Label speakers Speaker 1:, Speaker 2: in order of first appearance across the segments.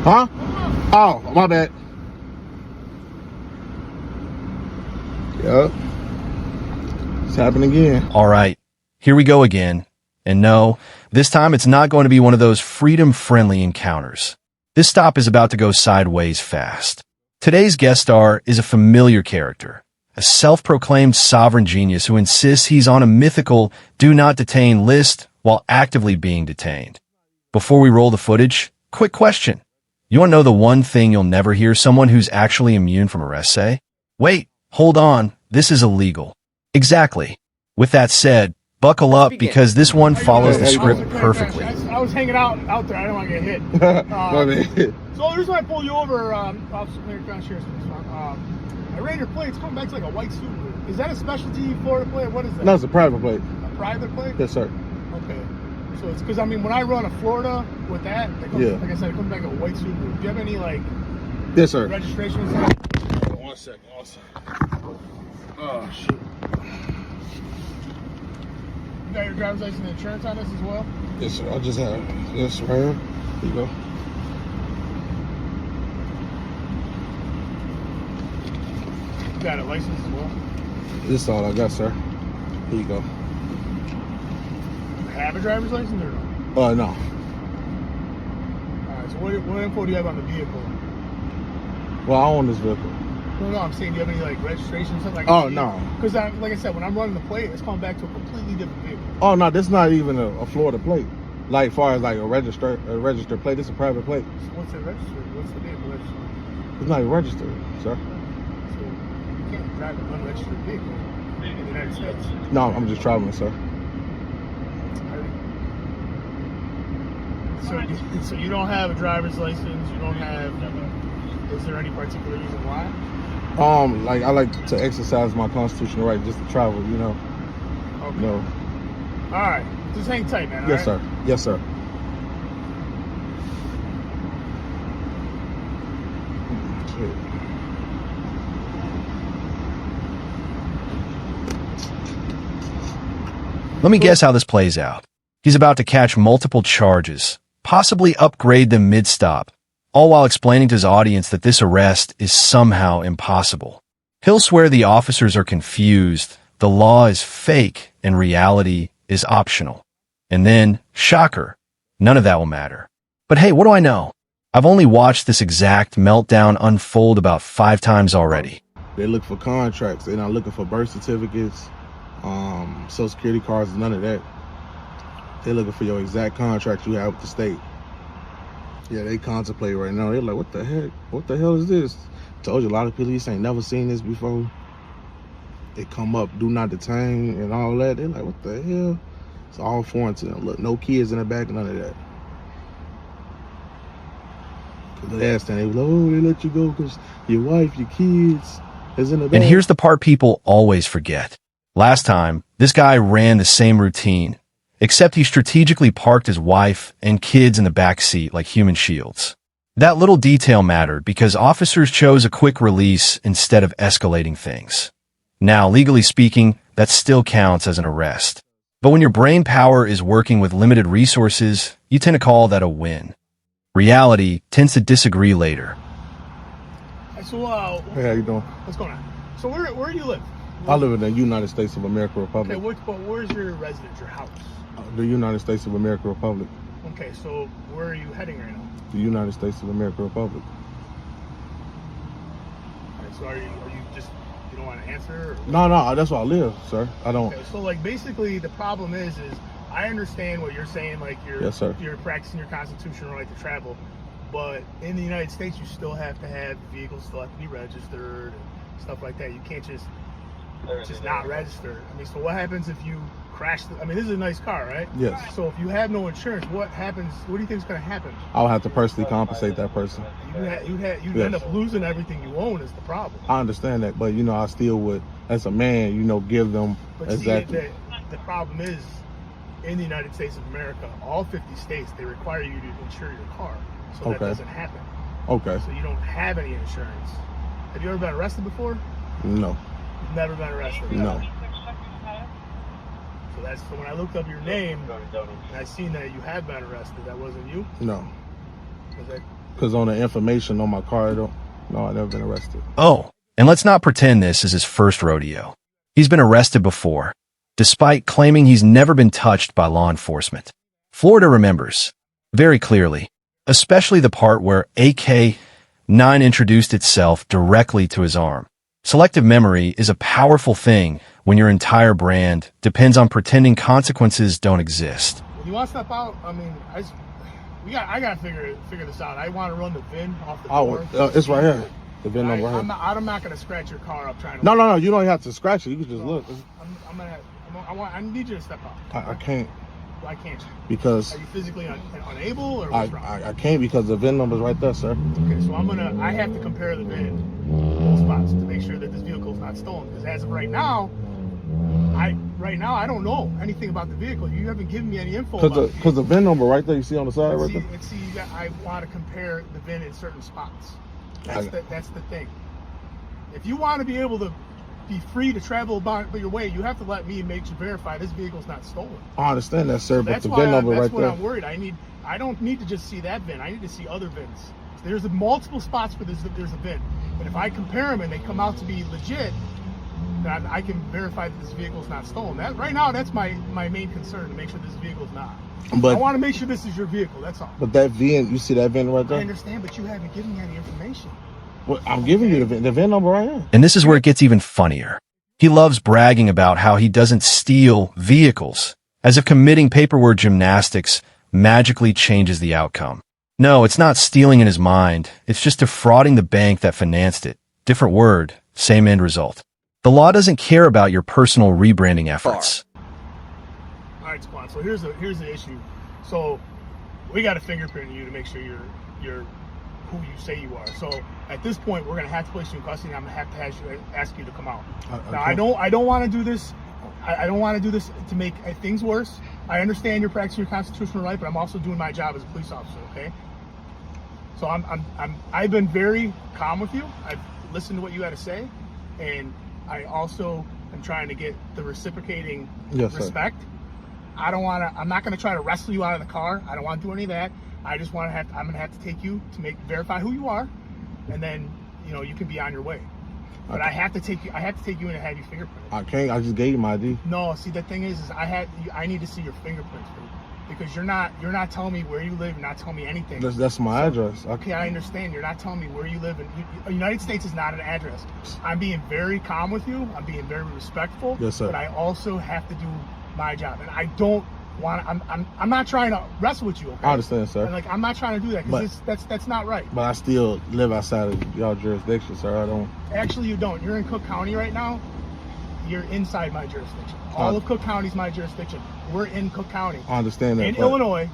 Speaker 1: Huh? Oh, my bad. Yep. It's happening again.
Speaker 2: All right, here we go again. And no, this time it's not going to be one of those freedom-friendly encounters. This stop is about to go sideways fast. Today's guest star is a familiar character, a self-proclaimed sovereign genius who insists he's on a mythical do not detain list while actively being detained. Before we roll the footage, quick question. You want to know the one thing you'll never hear someone who's actually immune from arrest say? Wait, hold on, this is illegal. Exactly. With that said, buckle up because this one follows the script perfectly.
Speaker 3: I was hanging out there. I didn't want to get hit. So the reason I pulled you over, Officer Sheriff's I ran your plate. It's coming back to like a white Subaru. Is that a specialty Florida plate? What is that?
Speaker 1: No, it's a private plate.
Speaker 3: A private plate?
Speaker 1: Yes, sir.
Speaker 3: Okay. So it's because, I mean, when I run a Florida with that, it comes,
Speaker 1: yeah.
Speaker 3: Like I said, it comes back a white Subaru. Do you have any, like,
Speaker 1: yes, sir.
Speaker 3: registration?
Speaker 1: One second. Oh, shit.
Speaker 3: You got your driver's license and insurance on this as well?
Speaker 1: Yes, sir. I just have this right here. Here you go.
Speaker 3: You got a license as well?
Speaker 1: This is all I got, sir. Here you go.
Speaker 3: You have a driver's license or no?
Speaker 1: No.
Speaker 3: Alright, so what info do you have on the vehicle?
Speaker 1: Well, I own this vehicle.
Speaker 3: No, I'm saying, do you have any, like, registration or something?
Speaker 1: Oh, no.
Speaker 3: Because, like I said, when I'm running the plate, it's coming back to a completely different vehicle.
Speaker 1: Oh, no, this is not even a Florida plate. Like, far as, like, a registered plate, this is a private plate.
Speaker 3: So what's it registered? What's the vehicle registered?
Speaker 1: It's not even registered, sir.
Speaker 3: So you can't drive an unregistered vehicle in the United States.
Speaker 1: No, I'm just traveling, sir.
Speaker 3: So you don't have a driver's license, you don't have, is there any particular reason why?
Speaker 1: Like, I like to exercise my constitutional right just to travel, you know.
Speaker 3: Okay.
Speaker 1: No.
Speaker 3: Alright, just hang tight, man.
Speaker 1: Yes, sir. Yes, sir.
Speaker 2: Let me guess how this plays out. He's about to catch multiple charges, possibly upgrade them mid-stop, all while explaining to his audience that this arrest is somehow impossible. He'll swear the officers are confused, the law is fake, and reality is optional. And then, shocker, none of that will matter. But hey, what do I know? I've only watched this exact meltdown unfold about 5 times already.
Speaker 1: They look for contracts. They're not looking for birth certificates, social security cards, none of that. They're looking for your exact contract you have with the state. Yeah, they contemplate right now. They're like, what the heck? What the hell is this? Told you, a lot of police ain't never seen this before. They come up, do not detain and all that. They're like, what the hell? It's all foreign to them. Look, no kids in the back, none of that. Cause the last time they was like, oh, they let you go because your wife, your kids is in the back.
Speaker 2: And here's the part people always forget. Last time, this guy ran the same routine, except he strategically parked his wife and kids in the back seat like human shields. That little detail mattered because officers chose a quick release instead of escalating things. Now, legally speaking, that still counts as an arrest. But when your brain power is working with limited resources, you tend to call that a win. Reality tends to disagree later.
Speaker 3: So,
Speaker 1: hey, how you doing?
Speaker 3: What's going on? So where do you live?
Speaker 1: I live in the United States of America Republic.
Speaker 3: Okay, but where's your residence, your house?
Speaker 1: The United States of America Republic.
Speaker 3: Okay, so where are you heading right now?
Speaker 1: The United States of America Republic.
Speaker 3: Okay, so are you just, you don't want to answer? Or?
Speaker 1: No, that's where I live, sir. I don't.
Speaker 3: Okay, so like basically the problem is I understand what you're saying, like
Speaker 1: yes, sir.
Speaker 3: You're practicing your constitutional right to travel, but in the United States you still have to have vehicles, still have to be registered and stuff like that. You can't just not register. I mean, so what happens if you crash? I mean, this is a nice car, right?
Speaker 1: Yes.
Speaker 3: So if you have no insurance, what happens? What do you think is going to happen?
Speaker 1: I'll have to personally compensate that person.
Speaker 3: You'd
Speaker 1: Yes.
Speaker 3: end up losing everything you own is the problem.
Speaker 1: I understand that, but you know, I still would, as a man, you know, give them
Speaker 3: But
Speaker 1: exactly.
Speaker 3: see, the problem is, in the United States of America, all 50 states, they require you to insure your car. So that doesn't happen.
Speaker 1: Okay.
Speaker 3: So you don't have any insurance. Have you ever been arrested before?
Speaker 1: No.
Speaker 3: You've never been arrested?
Speaker 1: No.
Speaker 3: So when I looked up your name, and I seen that you had been arrested, that wasn't you?
Speaker 1: No. Because on the information on my car, no, I've never been arrested.
Speaker 2: Oh, and let's not pretend this is his first rodeo. He's been arrested before, despite claiming he's never been touched by law enforcement. Florida remembers very clearly, especially the part where AK-9 introduced itself directly to his arm. Selective memory is a powerful thing when your entire brand depends on pretending consequences don't exist.
Speaker 3: When you want to step out, I mean, I gotta figure this out. I want to run the VIN off the door.
Speaker 1: It's right here. The VIN number right here.
Speaker 3: I'm not gonna scratch your car up trying to.
Speaker 1: No. You don't have to scratch it. You can just look.
Speaker 3: I need you to step out.
Speaker 1: I can't.
Speaker 3: Why can't you?
Speaker 1: Because
Speaker 3: are you physically unable, or what's wrong?
Speaker 1: I can't because the VIN number's right there, sir.
Speaker 3: Okay, so I have to compare the VIN to both spots to make sure that this vehicle is not stolen. Because as of right now, I don't know anything about the vehicle. You haven't given me any info.
Speaker 1: Because the VIN number right there, you see on the side right there.
Speaker 3: I want to compare the VIN in certain spots. That's the thing. If you want to be able to be free to travel about your way, you have to let me verify this vehicle's not stolen.
Speaker 1: I understand that, sir, but the
Speaker 3: VIN
Speaker 1: number right there.
Speaker 3: That's what I'm worried. I don't need to just see that VIN. I need to see other VINs. There's multiple spots where there's a VIN, and if I compare them and they come out to be legit, then I can verify that this vehicle's not stolen. Right now, that's my main concern, to make sure this vehicle's not. But I want to make sure this is your vehicle. That's all.
Speaker 1: But that VIN, you see that VIN right there?
Speaker 3: I understand, but you haven't given me any information.
Speaker 1: Well, I'm giving you the VIN number right here.
Speaker 2: And this is where it gets even funnier. He loves bragging about how he doesn't steal vehicles, as if committing paperwork gymnastics magically changes the outcome. No, it's not stealing in his mind. It's just defrauding the bank that financed it. Different word, same end result. The law doesn't care about your personal rebranding efforts.
Speaker 3: All right, Squad. So here's the issue. So we got to fingerprint you to make sure you're who you say you are. So at this point, we're gonna have to place you in custody. I'm gonna have to ask you to come out. Now, I don't want to do this. I don't want to do this to make things worse. I understand you're practicing your constitutional right, but I'm also doing my job as a police officer. Okay. So I've been very calm with you. I've listened to what you had to say, and I also am trying to get the reciprocating respect. I'm not gonna try to wrestle you out of the car. I don't want to do any of that. I just I'm gonna have to take you to verify who you are, and then you can be on your way. But I have to take you in and have you fingerprinted.
Speaker 1: I can't. I just gave you my ID.
Speaker 3: No, see, the thing is I need to see your fingerprints, because you're not telling me where you live. You're not telling me anything.
Speaker 1: That's my address.
Speaker 3: Okay, I understand. You're not telling me where you live. And the United States is not an address. I'm being very calm with you. I'm being very respectful.
Speaker 1: Yes, sir.
Speaker 3: But I also have to do my job, and I don't want. I'm not trying to wrestle with you. Okay?
Speaker 1: I understand, sir.
Speaker 3: And I'm not trying to do that, because that's not right.
Speaker 1: But I still live outside of y'all jurisdiction, sir. I don't.
Speaker 3: Actually, you don't. You're in Cook County right now. You're inside my jurisdiction. All of Cook County is my jurisdiction. We're in Cook County.
Speaker 1: I understand that.
Speaker 3: In Illinois,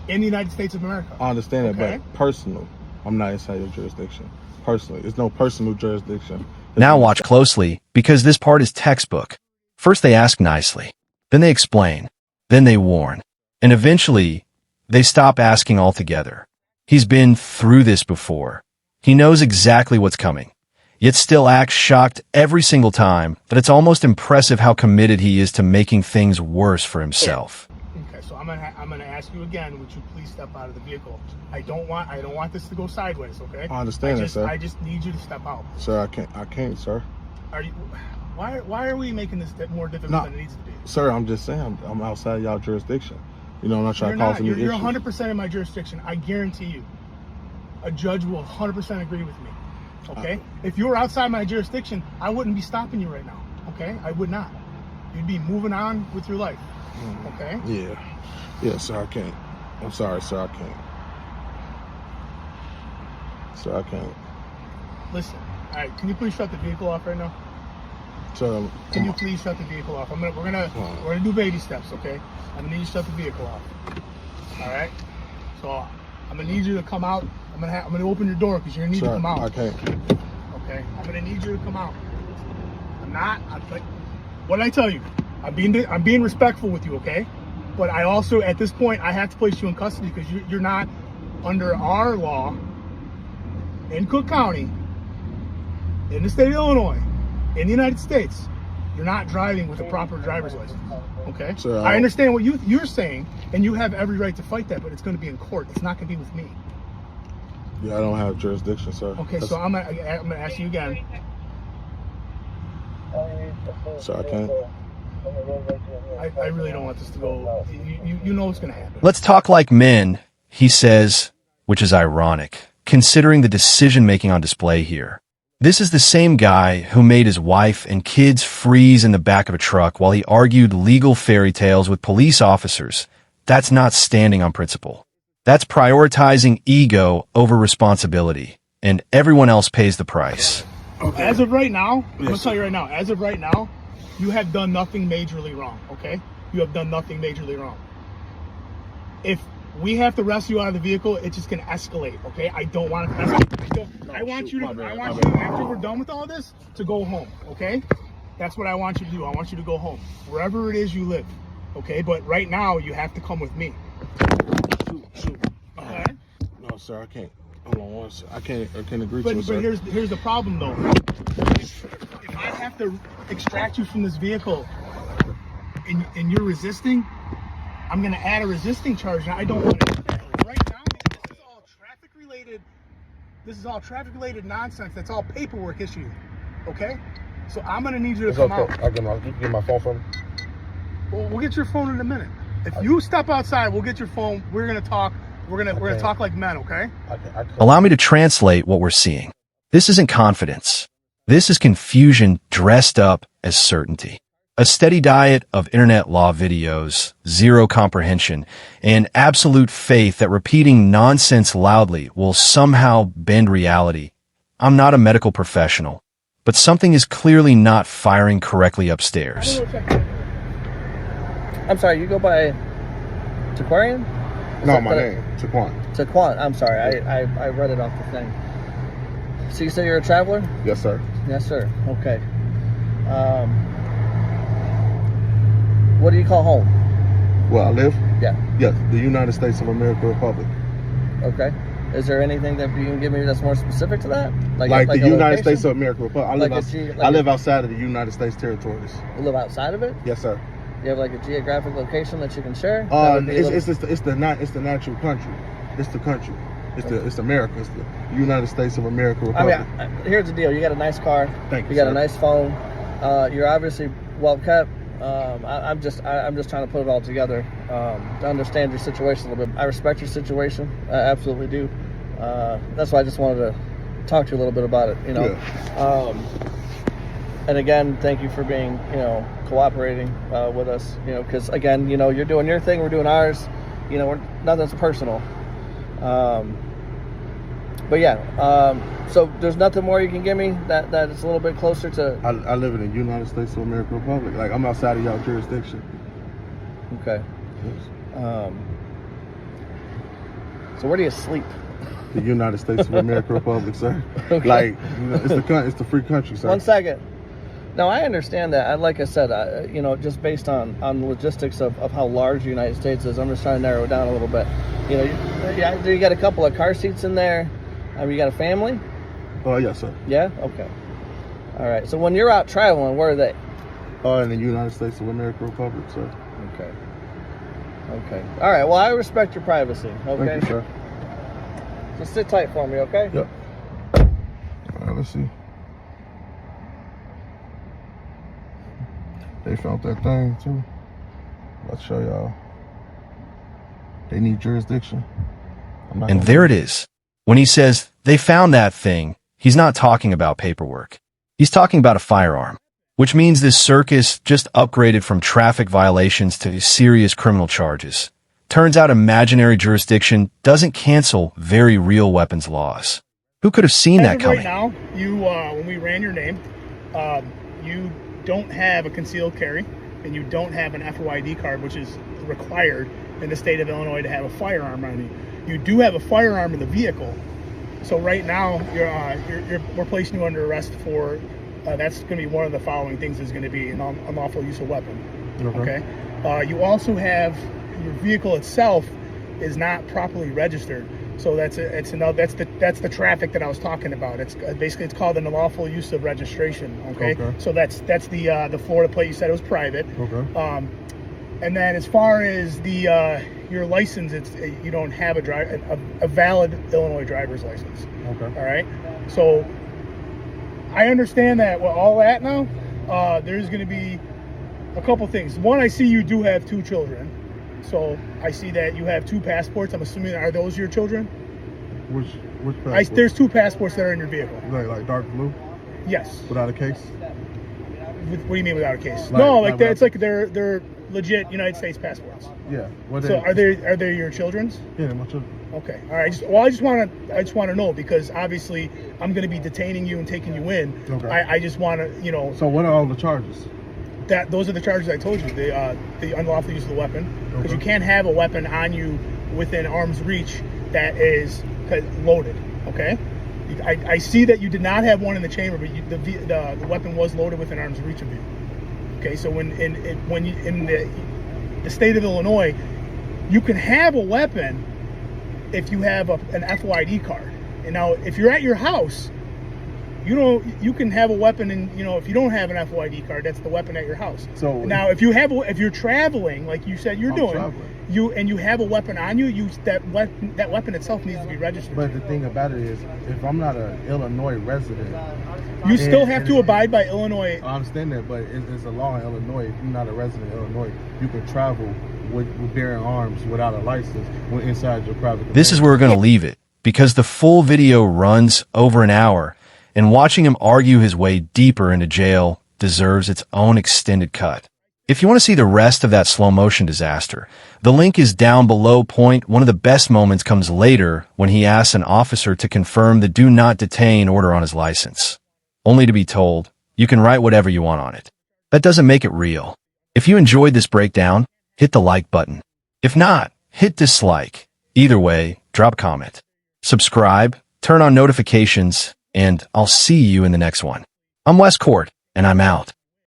Speaker 3: in the United States of America.
Speaker 1: I understand that, but personal, I'm not inside your jurisdiction. Personally, it's no personal jurisdiction.
Speaker 2: Now watch closely, because this part is textbook. First they ask nicely, then they explain, then they warn, and eventually they stop asking altogether. He's been through this before. He knows exactly what's coming, yet still acts shocked every single time that it's almost impressive how committed he is to making things worse for himself.
Speaker 3: Okay, so I'm gonna ask you again, would you please step out of the vehicle? I don't want this to go sideways, okay?
Speaker 1: I understand that, sir.
Speaker 3: I just need you to step out.
Speaker 1: Sir, I can't, sir.
Speaker 3: Are you? Why are we making this more difficult than it needs to be?
Speaker 1: Sir, I'm just saying, I'm outside y'all jurisdiction. I'm not trying to cause any issues.
Speaker 3: You're 100% in my jurisdiction. I guarantee you. A judge will 100% agree with me. Okay? If you were outside my jurisdiction, I wouldn't be stopping you right now. Okay? I would not. You'd be moving on with your life. Okay?
Speaker 1: Yeah, sir, I can't. I'm sorry, sir, I can't. Sir, I can't.
Speaker 3: Listen, all right, can you please shut the vehicle off right now?
Speaker 1: So,
Speaker 3: can you please shut the vehicle off? We're gonna do baby steps, okay? I'm gonna need you to shut the vehicle off. All right. So I'm gonna need you to come out. I'm gonna open your door because you're gonna need to come out.
Speaker 1: I can't.
Speaker 3: Okay. I'm gonna need you to come out. What did I tell you? I'm being respectful with you, okay? But I also, at this point, I have to place you in custody because you're not under our law in Cook County, in the state of Illinois, in the United States. You're not driving with a proper driver's license, okay?
Speaker 1: Sir,
Speaker 3: I understand what you're saying, and you have every right to fight that, but it's going to be in court. It's not going to be with me.
Speaker 1: Yeah, I don't have jurisdiction, sir.
Speaker 3: Okay, so I'm gonna ask you again.
Speaker 1: So I can't.
Speaker 3: I really don't want this to go. You know what's gonna happen.
Speaker 2: Let's talk like men, he says, which is ironic, considering the decision-making on display here. This is the same guy who made his wife and kids freeze in the back of a truck while he argued legal fairy tales with police officers. That's not standing on principle. That's prioritizing ego over responsibility, and everyone else pays the price.
Speaker 3: Okay. As of right now, I'm gonna tell you right now, as of right now, you have done nothing majorly wrong, okay? You have done nothing majorly wrong. If we have to rescue you out of the vehicle, it's just gonna escalate, okay? I don't want it to escalate. I want you, after we're done with all this, to go home, okay? That's what I want you to do. I want you to go home, wherever it is you live, okay? But right now, you have to come with me.
Speaker 1: Shoot.
Speaker 3: Okay?
Speaker 1: No, sir, I can't. Hold on one second. I can't agree
Speaker 3: But
Speaker 1: to it, sir.
Speaker 3: here's the problem, though. If I have to extract you from this vehicle and you're resisting, I'm going to add a resisting charge. Now, I don't want to do that. Right now, this is all traffic related. This is all traffic related nonsense. That's all paperwork issue. Okay? So I'm going to need you to come out.
Speaker 1: You can get my phone from me.
Speaker 3: Well, we'll get your phone in a minute. If you step outside, we'll get your phone. We're going to talk. We're gonna talk like men, okay?
Speaker 2: Allow me to translate what we're seeing. This isn't confidence. This is confusion dressed up as certainty. A steady diet of internet law videos, zero comprehension, and absolute faith that repeating nonsense loudly will somehow bend reality. I'm not a medical professional, but something is clearly not firing correctly upstairs.
Speaker 4: I'm sorry, you go by Taquarian?
Speaker 1: No, my name, Taquan.
Speaker 4: Taquan, I'm sorry, I read it off the thing. So you say you're a traveler?
Speaker 1: Yes, sir.
Speaker 4: Yes, sir. Okay. What do you call home?
Speaker 1: Where I live?
Speaker 4: Yeah.
Speaker 1: Yes, the United States of America Republic.
Speaker 4: Okay. Is there anything that you can give me that's more specific to that?
Speaker 1: Like the
Speaker 4: a
Speaker 1: United
Speaker 4: location?
Speaker 1: States of America Republic. I live outside of the United States territories.
Speaker 4: You live outside of it?
Speaker 1: Yes, sir.
Speaker 4: You have like a geographic location that you can share?
Speaker 1: It's the natural country. It's the country. It's America. It's the United States of America Republic.
Speaker 4: I mean, here's the deal. You got a nice car.
Speaker 1: Thank you.
Speaker 4: You got
Speaker 1: sir.
Speaker 4: a nice phone. You're obviously well kept. I'm just trying to put it all together to understand your situation a little bit. I respect your situation. I absolutely do. That's why I just wanted to talk to you a little bit about it. You know.
Speaker 1: Yeah.
Speaker 4: And again, thank you for being, cooperating with us. Because again, you're doing your thing, we're doing ours. Nothing's personal. But yeah. So there's nothing more you can give me that is a little bit closer to.
Speaker 1: I live in the United States of America Republic. Like I'm outside of y'all jurisdiction.
Speaker 4: Okay.
Speaker 1: Yes.
Speaker 4: So where do you sleep?
Speaker 1: The United States of America Republic, sir.
Speaker 4: Okay.
Speaker 1: Like it's the free country, sir.
Speaker 4: 1 second. No, I understand that. Like I said, just based on the logistics of how large the United States is, I'm just trying to narrow it down a little bit. You got a couple of car seats in there. You got a family?
Speaker 1: Oh, yes, sir.
Speaker 4: Yeah? Okay. All right. So when you're out traveling, where are they?
Speaker 1: In the United States of America Republic, sir.
Speaker 4: Okay. Okay. All right. Well, I respect your privacy. Okay.
Speaker 1: Thank you, sir.
Speaker 4: Just sit tight for me, okay?
Speaker 1: Yep. All right, let's see. They found that thing too. I'll show y'all. They need jurisdiction.
Speaker 2: And there it is. When he says they found that thing, he's not talking about paperwork. He's talking about a firearm, which means this circus just upgraded from traffic violations to serious criminal charges. Turns out imaginary jurisdiction doesn't cancel very real weapons laws. Who could have seen that coming?
Speaker 3: Right now, when we ran your name, you don't have a concealed carry, and you don't have an FOID card, which is required in the state of Illinois to have a firearm on you. You do have a firearm in the vehicle, so right now we're placing you under arrest for. That's going to be one of the following things. Is going to be an unlawful use of weapon. Okay. You also have your vehicle itself is not properly registered. So that's the traffic that I was talking about. It's basically it's called an unlawful use of registration. Okay. So that's the Florida plate. You said it was private.
Speaker 1: Okay.
Speaker 3: And then as far as the your license, you don't have a valid Illinois driver's license.
Speaker 1: Okay.
Speaker 3: All right. So I understand that with all that now, there's going to be a couple things. One, I see you do have 2 children. So I see that you have 2 passports. I'm assuming, are those your children?
Speaker 1: Which passport?
Speaker 3: There's 2 passports that are in your vehicle.
Speaker 1: Like dark blue?
Speaker 3: Yes.
Speaker 1: Without a case?
Speaker 3: What do you mean without a case?
Speaker 1: Like,
Speaker 3: no,
Speaker 1: like
Speaker 3: it's like they're legit United States passports.
Speaker 1: Yeah.
Speaker 3: So are they your children's?
Speaker 1: Yeah, my children.
Speaker 3: Okay. All right. I just want to know, because obviously I'm going to be detaining you and taking you in.
Speaker 1: Okay.
Speaker 3: I just want to,
Speaker 1: So what are all the charges?
Speaker 3: Those are the charges I told you. The unlawful use of the weapon, because
Speaker 1: Okay.
Speaker 3: you can't have a weapon on you within arm's reach that is loaded. Okay. I see that you did not have one in the chamber, but the weapon was loaded within arm's reach of you. Okay. So when in the state of Illinois, you can have a weapon if you have an FYD card. And now, if you're at your house, you can have a weapon, and if you don't have an FYD card, that's the weapon at your house.
Speaker 1: So
Speaker 3: now, if you're traveling, like you said you're doing,
Speaker 1: traveling.
Speaker 3: You have a weapon on you, that weapon itself needs to be registered.
Speaker 1: But the thing about it is, if I'm not an Illinois resident,
Speaker 3: you still have to abide by Illinois.
Speaker 1: I understand that, but it's a law in Illinois. If you're not a resident of Illinois, you can travel with bearing arms without a license inside your private.
Speaker 2: This is where we're going to leave it, because the full video runs over an hour, and watching him argue his way deeper into jail deserves its own extended cut. If you want to see the rest of that slow motion disaster, the link is down below. One of the best moments comes later when he asks an officer to confirm the do not detain order on his license, only to be told, you can write whatever you want on it. That doesn't make it real. If you enjoyed this breakdown, hit the like button. If not, hit dislike. Either way, drop a comment. Subscribe, turn on notifications, and I'll see you in the next one. I'm Wes Court, and I'm out.